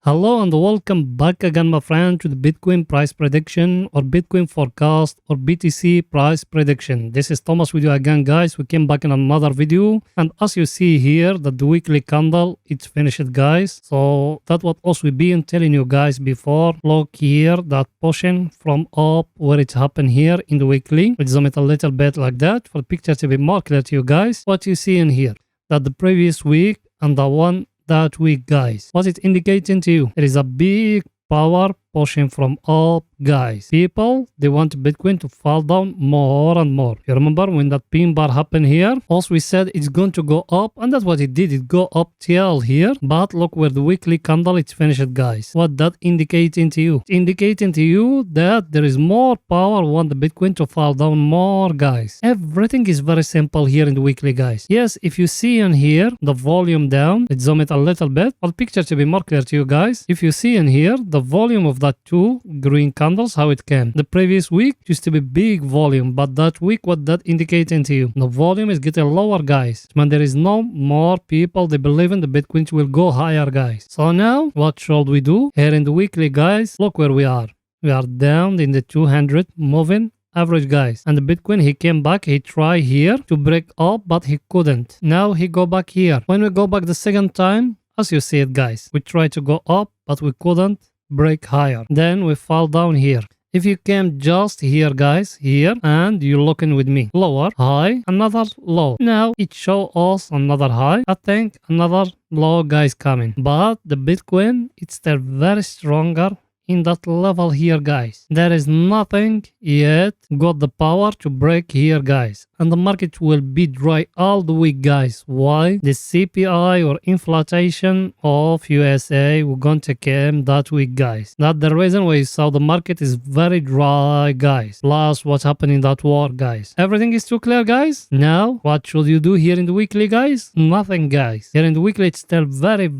Hello and welcome back again, my friend, to the Bitcoin price prediction or Bitcoin forecast or BTC price prediction. This is Thomas with you again, guys. We came back in another video, and as you see here, that the weekly candle, it's finished, guys. So that's what also we've been telling you guys before. Look here, that pushing from up where it's happened here in the weekly. We'll zoom it a little bit like that for the picture to be more clear to you guys. What you see in here, that the previous week and the one that week, guys, what's it indicating to you? It is a big power pushing from up, guys. People, they want Bitcoin to fall down more and more. You remember when that pin bar happened here? Also, we said it's going to go up, and that's what it did. It go up till here, but look where the weekly candle it's finished, guys. What that indicating to you? It's indicating to you that there is more power want the Bitcoin to fall down more, guys. Everything is very simple here in the weekly, guys. Yes, if you see in here the volume down, let's zoom it a little bit for the picture to be more clear to you guys. If you see in here the volume of that two green candles, how it came. The previous week used to be big volume, but that week, what that indicating to you? The volume is getting lower, guys. When there is no more people, they believe in the Bitcoin will go higher, guys. So now, what should we do? Here in the weekly, guys, look where we are. We are down in the 200 moving average, guys, and the Bitcoin, he came back, he tried here to break up, but he couldn't. Now he go back here. When we go back the second time, as you see it, guys, we tried to go up, but we couldn't break higher. Then we fall down here. If you came just here, guys, here, and you're looking with me, lower, high, another low. Now it show us another high. I think another low, guys, coming. But the Bitcoin, it's still very stronger in that level here, guys. There is nothing yet got the power to break here, guys, and the market will be dry all the week, guys. Why? The CPI or inflation of USA we're going to come that week, guys. That's the reason why you saw the market is very dry, guys. Plus what's happening in that war, guys. Everything is too clear, guys. Now what should you do here in the weekly, guys? Nothing, guys. Here in the weekly, it's still very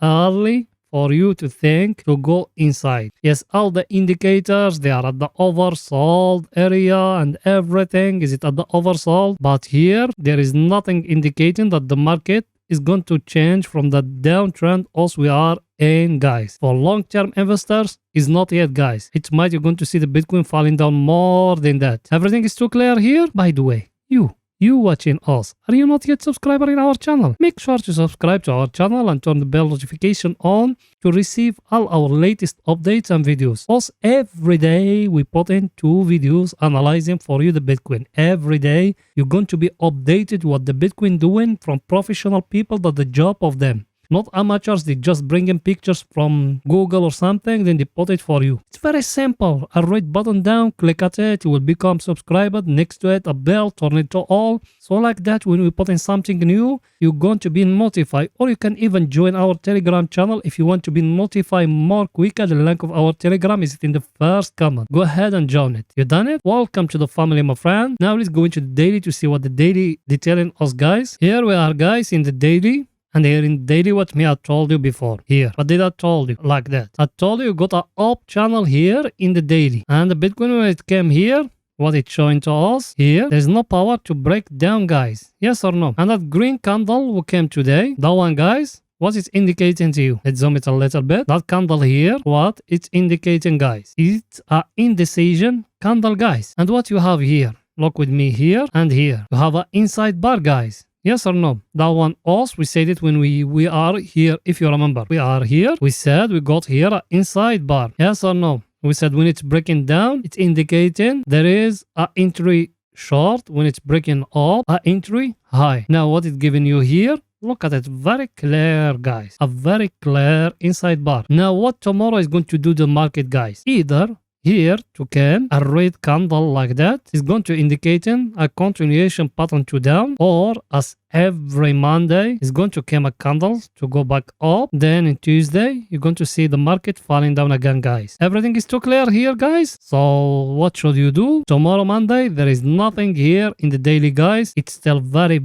early for you to think to go inside. Yes, all the indicators, they are at the oversold area and everything is it at the oversold. But here, there is nothing indicating that the market is going to change from the downtrend as we are in, guys. For long-term investors, is not yet, guys. It might you're going to see the Bitcoin falling down more than that. Everything is too clear here. By the way, you watching us, are you not yet subscriber in our channel? Make sure to subscribe to our channel and turn the bell notification on to receive all our latest updates and videos. Also, every day we put in 2 videos analyzing for you the Bitcoin. Every day you're going to be updated what the Bitcoin doing from professional people, that the job of them. Not amateurs, they just bring in pictures from Google or something, then they put it for you. It's very simple. A red button down, click at it, you will become subscriber. Next to it, a bell, turn it to all. So like that, when we put in something new, you're going to be notified. Or you can even join our Telegram channel if you want to be notified more quicker. The link of our Telegram is in the first comment. Go ahead and join it. You done it? Welcome to the family, my friend. Now let's go into the daily to see what the daily detailing us, guys. Here we are, guys, in the daily. And here in daily, what me I told you before. Here, what did I told you? Like that. I told you got a up channel here in the daily. And the Bitcoin, when it came here, what it's showing to us here, there's no power to break down, guys. Yes or no? And that green candle who came today, that one, guys, what it's indicating to you? Let's zoom it a little bit. That candle here, what it's indicating, guys? It's a indecision candle, guys. And what you have here, look with me here and here. You have an inside bar, guys. Yes or no? That one also, we said it when we are here, if you remember. We are here. We said we got here an inside bar. Yes or no? We said when it's breaking down, it's indicating there is an entry short. When it's breaking up, an entry high. Now what it's giving you here, look at it. Very clear, guys. A very clear inside bar. Now what tomorrow is going to do the market, guys? Either here to come a red candle like that is going to indicating a continuation pattern to down, or as every Monday is going to come a candle to go back up. Then in Tuesday you're going to see the market falling down again, guys. Everything is too clear here, guys. So what should you do? Tomorrow Monday there is nothing here in the daily, guys. It's still very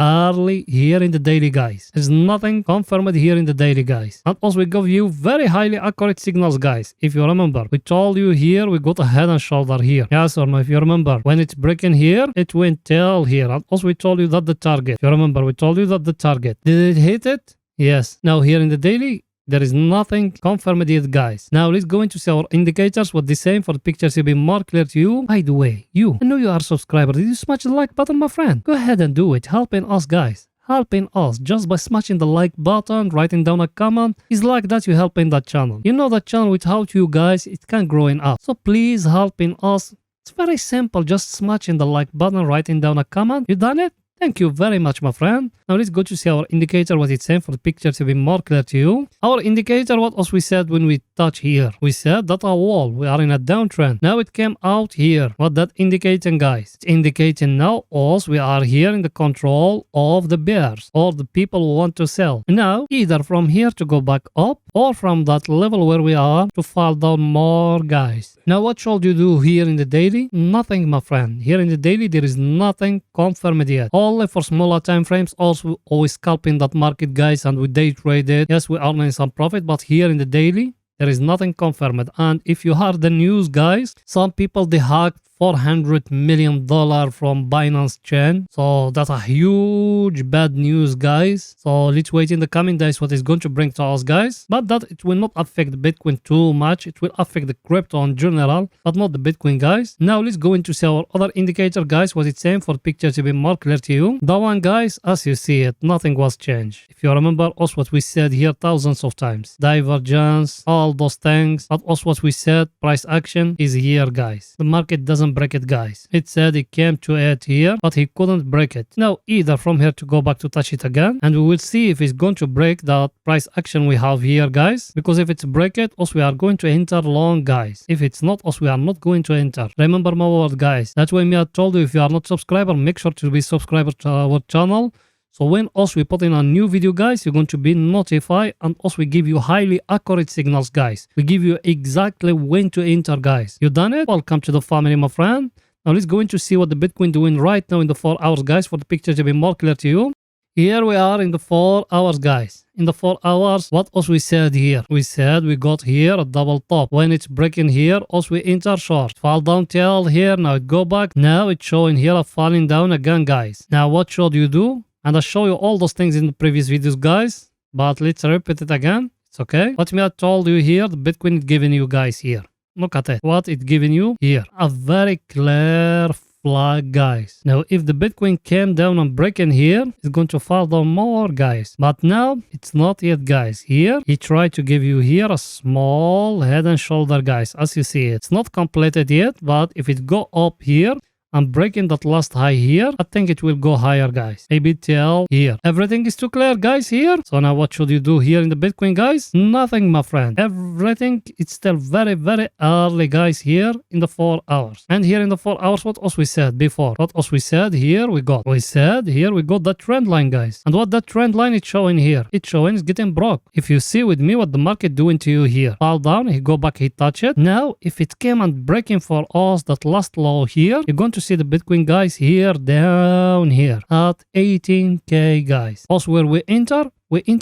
early here in the daily, guys. There's nothing confirmed here in the daily, guys. And also we give you very highly accurate signals, guys. If you remember, we told you here we got a head and shoulder here. Yes or no? If you remember, when it's breaking here, it went till here. And also we told you that the target. If you remember, we told you that the target. Did it hit it? Yes. Now here in the daily, there is nothing confirmed yet, guys. Now let's go into see our indicators. What the same for the pictures will be more clear to you. By the way, I know you are a subscriber. Did you smash the like button, my friend? Go ahead and do it. Helping us, guys. Helping us just by smashing the like button, writing down a comment. It's like that you're helping that channel. You know that channel without you guys, it can't growing up. So please helping us. It's very simple. Just smashing the like button, writing down a comment. You done it? Thank you very much, my friend. Now let's go to see our indicator, what it's saying for the picture to be more clear to you. Our indicator, what else we said when we touch here? We said that our wall, we are in a downtrend. Now it came out here. What that indicating, guys? It's indicating now us, we are here in the control of the bears or the people who want to sell. Now, either from here to go back up or from that level where we are to fall down more, guys. Now, what should you do here in the daily? Nothing, my friend. Here in the daily, there is nothing confirmed yet. Only for smaller time frames, also always scalping that market, guys, and we day trade it. Yes, we are earning some profit, but here in the daily, there is nothing confirmed. And if you heard the news, guys, some people, they hacked $400 million from Binance chain. So that's a huge bad news, guys. So let's wait in the coming days what it's going to bring to us, guys. But that it will not affect Bitcoin too much. It will affect the crypto in general, but not the Bitcoin, guys. Now let's go into see our other indicator, guys, what it's saying for the picture to be more clear to you. That one, guys, as you see it, nothing was changed. If you remember also what we said here thousands of times, divergence, all those things, but also what we said, price action is here, guys. The market doesn't break it, guys. It said it came to it here, but he couldn't break it. Now either from here to go back to touch it again, and we will see if it's going to break that price action we have here, guys, because if it's break it, also we are going to enter long, guys. If it's not, also we are not going to enter. Remember my word, guys. That's why me I told you, if you are not subscriber, make sure to be subscriber to our channel. So when also we put in a new video, guys, you're going to be notified, and also we give you highly accurate signals, guys. We give you exactly when to enter, guys. You done it? Welcome to the family, my friend. Now let's go into see what the Bitcoin doing right now in the 4 hours, guys, for the picture to be more clear to you. Here we are in the 4 hours, guys. In the 4 hours, what else we said here? We said we got here a double top. When it's breaking here, also we enter short. Fall down till here, now it go back. Now it's showing here a falling down again, guys. Now what should you do? And I show you all those things in the previous videos, guys. But let's repeat it again. It's okay. What me I told you here, the Bitcoin is giving you guys here. Look at it. What it's giving you here. A very clear flag, guys. Now, if the Bitcoin came down and breaking here, it's going to fall down more, guys. But now, it's not yet, guys. Here, he tried to give you here a small head and shoulder, guys. As you see it. It's not completed yet, but if it go up here, I'm breaking that last high here. I think it will go higher, guys. Maybe till here. Everything is too clear, guys, here. So now what should you do here in the Bitcoin, guys? Nothing, my friend. Everything, it's still very, very early, guys, here in the 4 hours. And here in the 4 hours, what else we said before? What else we said here? We got that trend line, guys. And what that trend line is showing here? It's showing it's getting broke. If you see with me what the market doing to you here. Fall down, he go back, he touch it. Now, if it came and breaking for us that last low here, you're going to see the Bitcoin, guys, here down here at 18k, guys. Also where we enter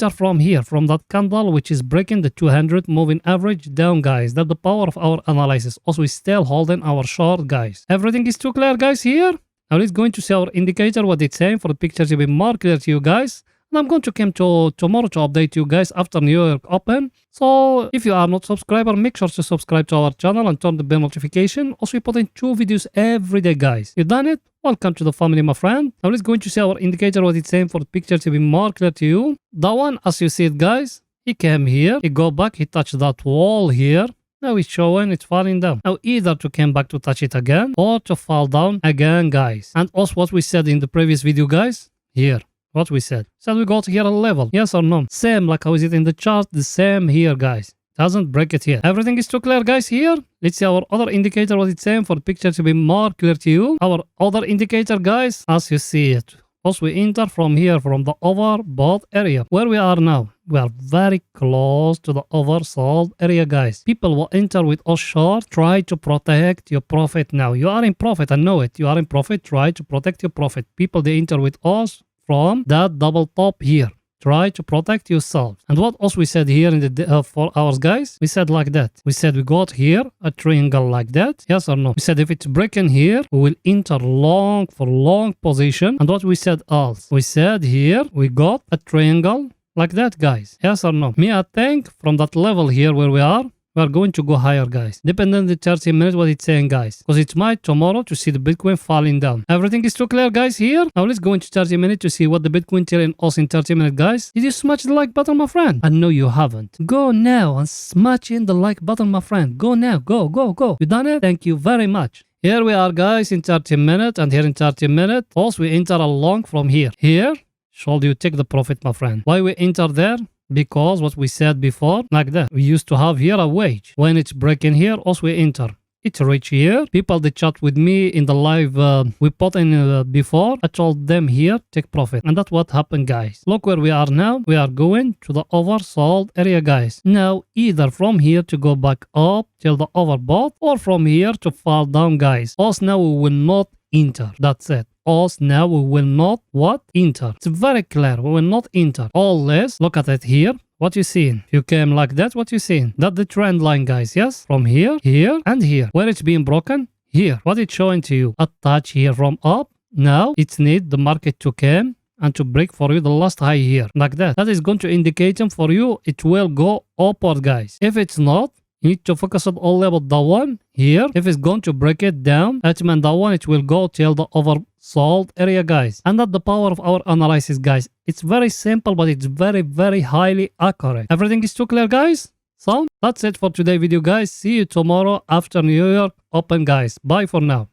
from here, from that candle which is breaking the 200 moving average down, guys. That's the power of our analysis. Also we're still holding our short, guys. Everything is too clear, guys, here. Now let's go into see our indicator, what it's saying for the picture to be more clear to you, guys. And I'm going to come to tomorrow to update you guys after New York Open. So if you are not subscriber, make sure to subscribe to our channel and turn the bell notification. Also, we put in 2 videos every day, guys. You done it? Welcome to the family, my friend. Now let's go into see our indicator, what it's saying for the picture to be more clear to you. That one, as you see it, guys, he came here, he go back, he touched that wall here. Now it's showing it's falling down. Now either to come back to touch it again or to fall down again, guys. And also what we said in the previous video, guys, here. What we said. So we got here a level. Yes or no? Same like how is it in the chart. The same here, guys. Doesn't break it here. Everything is too clear, guys, here. Let's see our other indicator, what it's saying for the picture to be more clear to you. Our other indicator, guys, as you see it. Also we enter from here, from the overbought area. Where we are now. We are very close to the oversold area, guys. People will enter with us short. Try to protect your profit now. You are in profit. I know it. You are in profit. Try to protect your profit. People, they enter with us from that double top here. Try to protect yourself. And what else we said here in the 4 hours, guys? We said like that. We said we got here a triangle like that. Yes or no? We said if it's breaking here, we will enter long for long position. And what we said else? We said here we got a triangle Like that, guys. Yes or no? Me, I think from that level here where we are going to go higher, guys. Depending on the 30 minutes what it's saying, guys. Because it might tomorrow to see the Bitcoin falling down. Everything is too clear, guys, here. Now let's go into 30 minutes to see what the Bitcoin telling us in 30 minutes, guys. Did you smash the like button, my friend? I know you haven't. Go now and smash in the like button, my friend. Go now. Go, go, go. You done it? Thank you very much. Here we are, guys, in 30 minutes. And here in 30 minutes, also we enter along from here. Here, should you take the profit, my friend? Why we enter there? Because what we said before, like that, we used to have here a wage. When it's breaking here, also we enter. It's reach here. People they chat with me in the live we put in before. I told them here take profit, and that's what happened, guys. Look where we are now. We are going to the oversold area, guys. Now either from here to go back up till the overbought, or from here to fall down, guys. Us now we will not enter. That's it. Us now we will not what? Enter. It's very clear. We will not enter. All this, look at it here. What you seeing? If you came like that, what you seeing? That's the trend line, guys. Yes? From here, here, and here. Where it's being broken? Here. What it's showing to you? A touch here from up. Now, it needs the market to come and to break for you the last high here. Like that. That is going to indicate for you it will go upward, guys. If it's not, you need to focus on all level that one here. If it's going to break it down, that means that one it will go till the oversold area, guys. And that's the power of our analysis, guys. It's very simple, but it's very, very highly accurate. Everything is too clear, guys? So that's it for today's video, guys. See you tomorrow after New York Open, guys. Bye for now.